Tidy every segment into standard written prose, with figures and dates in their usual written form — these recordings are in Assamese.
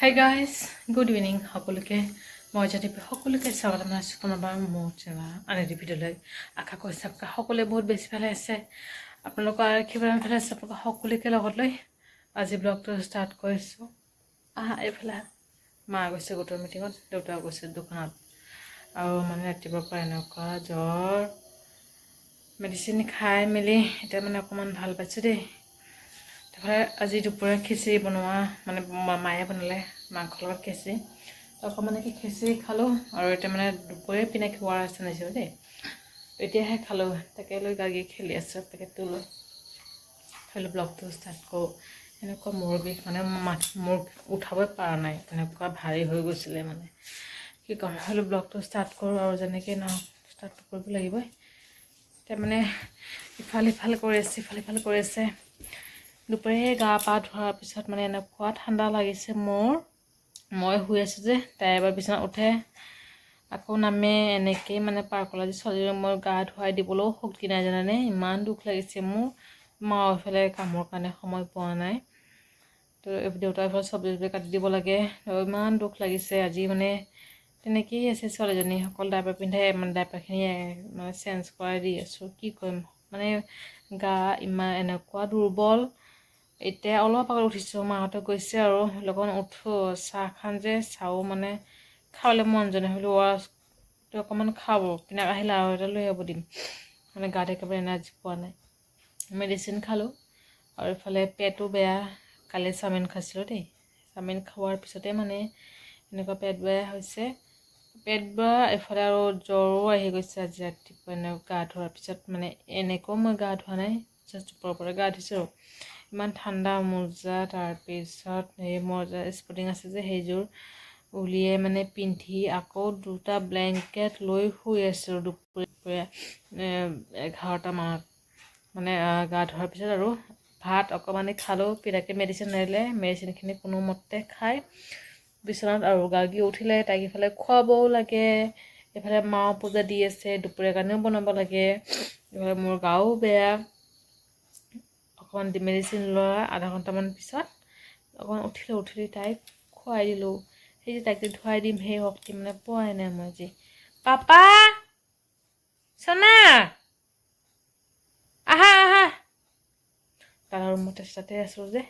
Hi guys, good evening. সকলোকে মই যদি সকলোকে স্বাগত জনাইছোঁ পুনৰবাৰ মোৰ আনটি ভিডিঅ'লৈ। আশা কৰিছোঁ সকলোৱে বহুত বেছি ভালে আছে। আপোনালোকৰ কিবা ভালে আছে সকলোকে লগত লৈ আজি ব্লগটো ষ্টাৰ্ট কৰিছোঁ। এইফালে মা গৈছে গোটৰ মিটিঙত, দেউতা গৈছে দোকানত। আৰু মানে ৰাতিপুৱাৰ পৰা এনেকুৱা জ্বৰ, মেডিচিন খাই মেলি এতিয়া মানে অকণমান ভাল পাইছোঁ দেই। তাৰপৰা আজি দুপৰীয়া খিচিৰি বনোৱা মানে মায়ে বনালে মাংসৰ লগত খিচিৰি, অকণমান খিচিৰি খালোঁ। আৰু এতিয়া মানে দুপৰীয়া পিনে খোৱাৰ আছে নাছিল দেই, এতিয়াহে খালোঁ। তাকে লৈ গাগী খেলি আছোঁ, পেকেটটো লৈ খালোঁ। ব্লগটো ষ্টাৰ্ট কৰোঁ। এনেকুৱা মূৰ বিষ মানে মূৰ উঠাবই পৰা নাই, এনেকুৱা ভাৰী হৈ গৈছিলে মানে কি ক'ম। হ'লেও ব্লগটো ষ্টাৰ্ট কৰোঁ আৰু যেনেকৈ নহওক ষ্টাৰ্ট কৰিব লাগিবই। এতিয়া মানে ইফাল সিফাল কৰি আছে। দুপৰীয়া গা পা ধোৱাৰ পিছত মানে এনেকুৱা ঠাণ্ডা লাগিছে মই শুই আছোঁ যে, তাই এবাৰ বিচনাত উঠে আকৌ নামে। এনেকেই মানে পাৰ্কলৈ আজি ছোৱালীজনীক মই গা ধুৱাই দিবলৈও শক্তি নাই জানানে। ইমান দুখ লাগিছে মোৰ। মা এইফালে কামৰ কাৰণে সময় পোৱা নাই, তো দেউতাৰ এইফালে চব্জি কাটি দিব লাগে। ইমান দুখ লাগিছে আজি মানে। তেনেকেই আছে ছোৱালীজনী, অকল ডাইপাৰ পিন্ধাই মানে ডাইপাৰখিনি মানে চেঞ্জ কৰাই দি আছোঁ। কি কৰিম মানে গা ইমান এনেকুৱা দুৰ্বল। এতিয়া অলপ আগত উঠিছোঁ, মাহঁতে গৈছে আৰু লগত উঠো চাহখন যে চাহো মানে খাবলৈ মন যোৱা নাই। হ'লেও অকণমান খাব পিনে আহিলে আৰু এটা লৈ আহিব দিম। মানে গাত একেবাৰে এনাৰ্জি পোৱা নাই। মেডিচিন খালোঁ আৰু ইফালে পেটো বেয়া। কালি চাওমিন খাইছিলোঁ দেই, চাওমিন খোৱাৰ পিছতে মানে এনেকুৱা পেট বেয়া হৈছে। পেট বেয়া এফালে আৰু জ্বৰো আহি গৈছে আজি ৰাতিপুৱা গা ধোৱাৰ পিছত। মানে এনেকৈও মই গা ধোৱা নাই, জাষ্ট ওপৰৰ গা ধুইছোঁ। ইমান ঠাণ্ডা মোজা, তাৰপিছত সেই মোজা স্পৰ্টিং আছে যে সেইযোৰ উলিয়াই মানে পিন্ধি আকৌ দুটা ব্লেংকেট লৈ শুই আছোঁ দুপৰীয়া 11টা মানত মানে গা ধোৱাৰ পিছত। আৰু ভাত অকণমানে খালোঁ, পিতাকে মেডিচিন নাৰিলে, মেডিচিনখিনি কোনোমতে খাই বিচনাত আৰু গাগি উঠিলে। তাইক ইফালে খুৱাবও লাগে, এইফালে মাও পূজা দি আছে, দুপৰীয়া কাৰণেও বনাব লাগে। এইফালে মোৰ গাও বেয়া। অকণমান মেডিচিন লোৱা আধা ঘণ্টামান পিছত অকণমান উঠিলি তাইক খুৱাই দিলোঁ। সেই যে তাইক ধুৱাই দিম সেই শক্তি মানে পোৱাই নাই মই আজি। পাপা চনা আহা তাৰ ৰুমতে তাতে আছোঁ যে।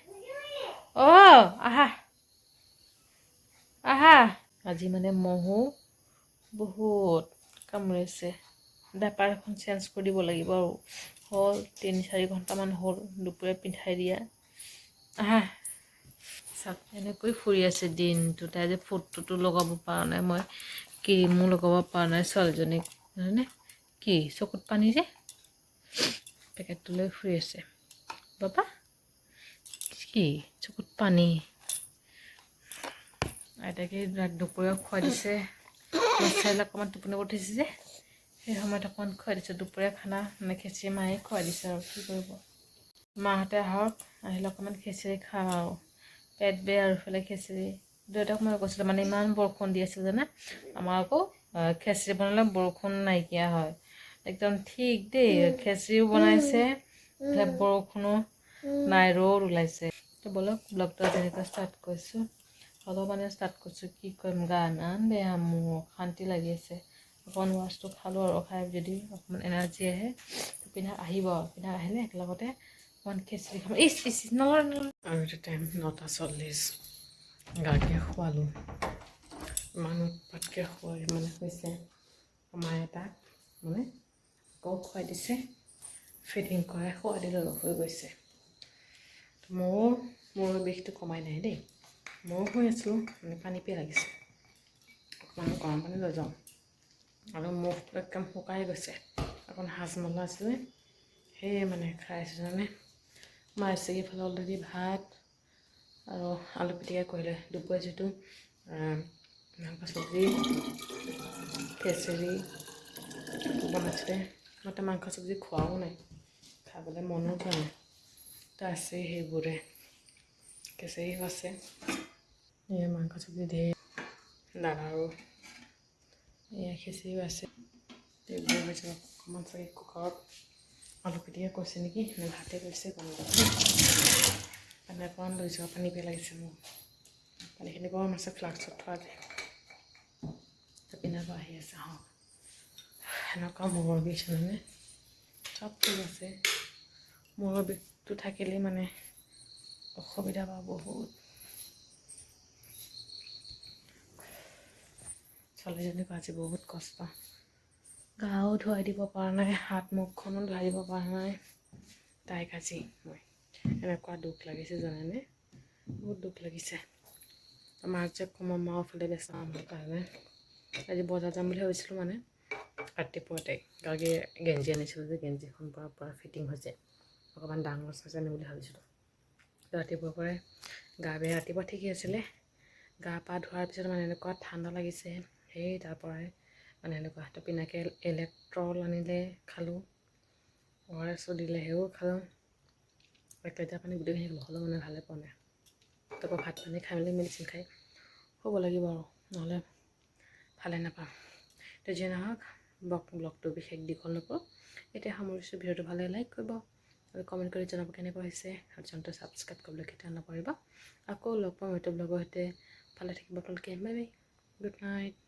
আহা আজি মানে মহো বহুত কামুৰিছে। ডাইপাৰ এখন চেঞ্জ কৰি দিব লাগিব আৰু হ'ল 3-4 ঘণ্টামান হ'ল দুপৰীয়া পিন্ধাই দিয়া। চাওক এনেকৈ ফুৰি আছে দিনটো। তাই যে ফুটটোতো লগাব পৰা নাই, মই ক্ৰীমো লগাব পৰা নাই ছোৱালীজনীক জানেনে। কি চকুত পানী যে পেকেটটো লৈ ফুৰি আছে। বাবা কি চকুত পানী। আইতাকে দুপৰীয়া খুৱাই দিছে। চাইলে অকণমান টোপনি উঠিছে যে সেই সময়ত অকণমান খুৱাই দিছোঁ। দুপৰীয়া খানা মানে খিচিৰি মায়ে খুৱাই দিছে আৰু কি কৰিব। মাহঁতে আহক, আহিলে অকণমান খিচিৰি খাওঁ আৰু। পেট বেয়া আৰু ইফালে খিচিৰি। দেউতাক মই কৈছিলোঁ মানে ইমান বৰষুণ দি আছিল জানে। আমাৰ আকৌ খিচিৰি বনালে বৰষুণ নাইকিয়া হয় একদম ঠিক দেই। খিচিৰিও বনাইছে, বৰষুণো নাই, ৰ'দ ওলাইছে। তো বলক ব্লগটো তেনেকৈ ষ্টাৰ্ট কৰিছোঁ। অলপমানে ষ্টাৰ্ট কৰিছোঁ। কি কৰিম, গা ইমান বেয়া, মোৰ অশান্তি লাগি আছে। অকণমান ৱাছটো খালোঁ আৰু খাই যদি অকণমান এনাৰ্জি আহে পিন্ধা আহিব। পিন্ধা আহিলে একেলগতে অকণমান খিচিৰি খাম। আৰু এতিয়া টাইম 9:40। গাকে খোৱালোঁ, মানুহ পাতকৈ খুৱাই মানে হৈছে। মায়ে তাক মানে আকৌ খুৱাই দিছে, ফিডিং কৰাই খুৱাই দিলোঁ আৰু হৈ গৈছে। মোৰ বিষটো কমাই নাই দেই। ময়ো শুই আছিলোঁ, মানে পানী পিয়াহ লাগিছে। অকণমান গৰম পানী লৈ যাওঁ আৰু মুখটো একদম শুকাই গৈছে। অকণ হাজমলা আছিলে সেয়ে মানে খাই আছোঁ জানে। মাছে ইফালে অলৰেডি ভাত আৰু আলু পিটিকা কৰিলে। দুপৰীয়া যিটো মাংস চব্জি খিচিৰি বনাইছিলে, মই মাংস চব্জি খোৱাও নাই, খাবলৈ মনো যোৱা নাই। তো আছে সেইবোৰে, খিচিৰিও আছে, এয়া মাংস চব্জি ধেৰ, দাদাৰো এয়া খিচিৰিও আছে। এইবোৰ হৈছে অকণমান চাগে কুকাৰত আলু পিটিকা কৈছে নেকি, নে ভাতে কৈছে গম নাপাওঁ। পানী অকণমান লৈ যোৱা, পানী পেলাইছে মোক। পানীখিনি গৰম আছে ফ্লাক্সত থোৱা যায় পিনাব আহি আছে সেনেকুৱা মূৰৰ বিষ জানেনে চব ঠিক আছে মূৰৰ বিষটো থাকিলেই মানে অসুবিধা পাওঁ বহুত ছোৱালীজনীক আজি বহুত কষ্ট গাও ধুৱাই দিব পৰা নাই হাত মুখখনো ধুৱাই দিব পৰা নাই তাইক আজি মই এনেকুৱা দুখ লাগিছে জানেনে বহুত দুখ লাগিছে মাক যে কমৰ মাওফালে বেচা আমাৰ কাৰণে আজি বজাৰ যাম বুলি ভাবিছিলোঁ মানে ৰাতিপুৱাতে গাগে গেঞ্জি আনিছিলোঁ যে গেঞ্জিখন পৰা ফিটিং হৈছে অকণমান ডাঙৰ চাইজ আনিম বুলি ভাবিছিলোঁ ৰাতিপুৱাৰ পৰাই গা বেয়া ৰাতিপুৱা ঠিকেই আছিলে গা পা ধোৱাৰ পিছত মানে এনেকুৱা ঠাণ্ডা লাগিছে সেই তাৰ পৰাই মানে এনেকুৱা পিনাকে ইলেক্ট্ৰল আনিলে খালোঁ ORS দিলে সেইও খালোঁ এক লিটাৰ পানী গোটেইখিনি নহ'লেও মানে ভালে পোৱা নাই তাৰপৰা ভাত পানী খাই মেলি মেডিচিন খাই শুব লাগিব আৰু নহ'লে ভালে নাপাওঁ তো যি নহওক ব্লগটো বিশেষ দীঘল নকৰোঁ এতিয়া সামৰিছোঁ ভিডিঅ'টো ভালে লাইক কৰিব আৰু কমেণ্ট কৰি জনাব কেনেকুৱা হৈছে আৰু চেনেলটো ছাবস্ক্ৰাইব কৰিবলৈ কেতিয়া নকৰিবা আকৌ লগ পাম এইটো ব্লগৰ সৈতে ভালে থাকিব আপোনালোকে বাই বাই গুড নাইট